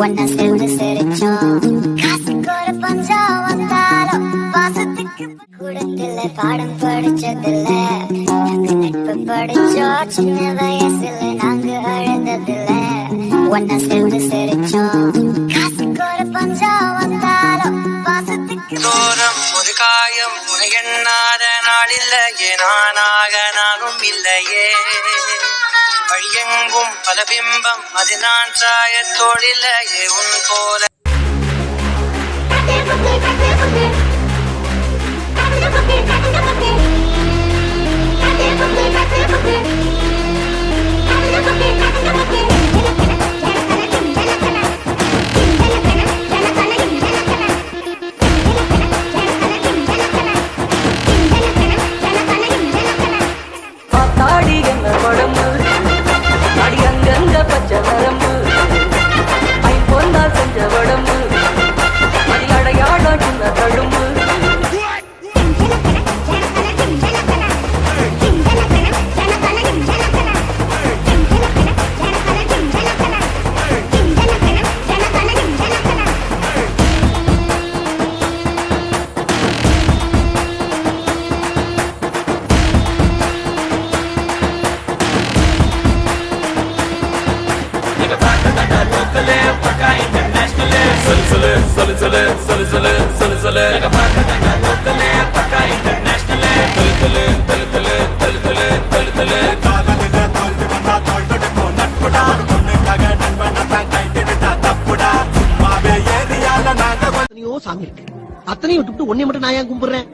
ஒன்னா சேர்ந்து சிரிச்சோம். காசுக்கு ஒரு பஞ்சம் வந்தாலும் பாசத்துக்கு கூடத்துல பாடம் படிச்சதில்ல. நாங்க நட்பு படிச்சோம் சின்ன வயசுல, நாங்க அழுந்ததில்ல. ஒன்னா சேர்ந்து சிரிச்சோம். காசுக்கு ஒரு பஞ்சம் வந்தாலும் பாசத்துக்கு தோறம் ஒரு காயம் உனை எண்ணாத நாளில்லையே, நானாக நானும் இல்லையே. வழியெங்கும் பல பிம்பம், அது நான் சாயத்தோடில்லையே உன் போல. தாடி என்ன படம்பு அடி அங்கங்க பச்சை நரம்பு ஐம்பொன்னால் செஞ்ச வடம்பு அடி அடையாளம் சின்ன தழும்பு. சாமி இருக்கு, அத்தனையும் விட்டு ஒன்னே மட்டும் நான் ஏன் கும்பிடுறேன்?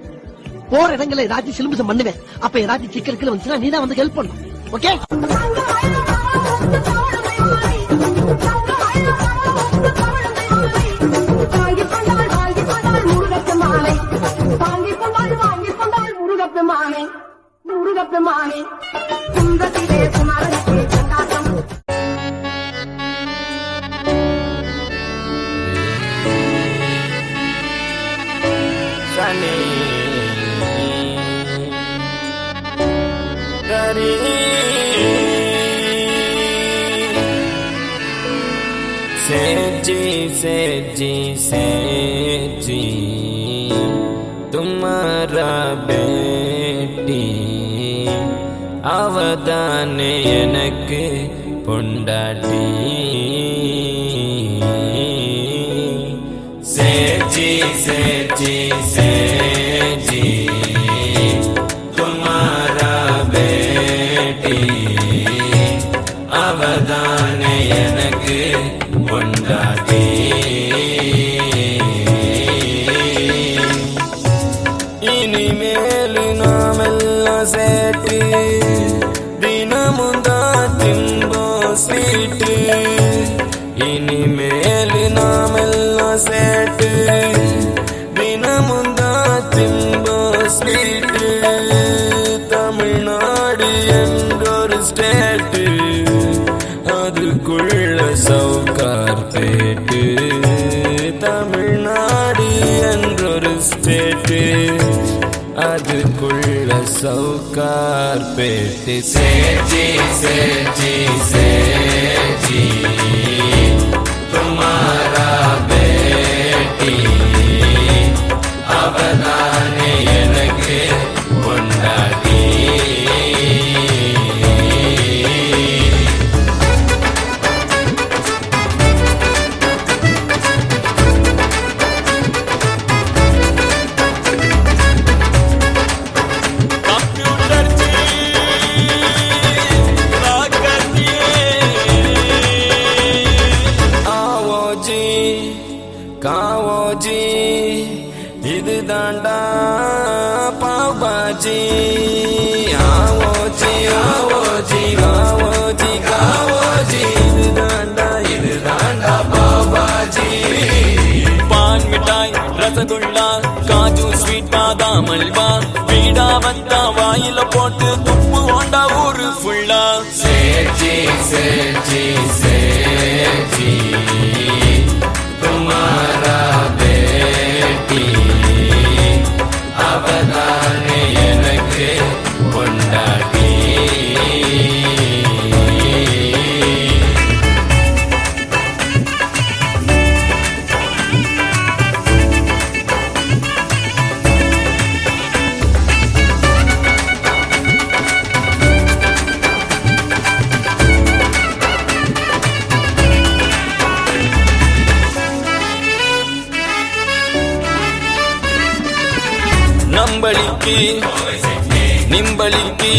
போற இடங்களை ஏதாச்சும் சிலுமிசம் பண்ணுவேன். அப்ப ஏதாச்சும் சிக்கலுக்கு வந்துச்சுன்னா நீதான் வந்து ஹெல்ப் பண்ணும். ஓகே, सेजी तुम्हारा बेटी அவதான எனக்கு பொண்டாட்டி. சேஜி சேஜி சேஜி तुम्हारा बेटी அவதான எனக்கு பொண்டாட்டி. இனிமேல் நாமெல்லாம் சேட்டு தினமுந்தா திம்போ ஸ்வீட்டு. இனிமேல் நாமெல்லாம் சேட்டு தினமுந்தா திம்போ ஸ்வீட்டு. தமிழ்நாடு என்றொரு ஸ்டேட்டு, அதுக்குள்ள சவுக்கார் பேட்டு. தமிழ்நாடு என்றொரு ஸ்டேட்டு, அதுக்குள்ள சவுக்கார் பேட்டு. சேஜி சேஜி சேஜி तुम्हारा बेटी அவதான எனக்கு பொண்டாட்டி. காவோஜி இது தாண்டா பாபாஜி. ஆவோஜி ஆவோஜி காவோஜி காவோஜி இது தாண்டா பாபாஜி. பான் மிட்டாய் ரசகுல்லா காஜு ஸ்வீட் பாதாம் அல்வா வீடா வந்தா வாயில போட்டு துப்பு ஓண்டா ஊரு ஃபுல்லா. சேஜி சேஜி சேஜி तुम्हारा बेटी அவதான எனக்கு பொண்டாட்டி. நம்பளிக்கு நிம்பளிக்கு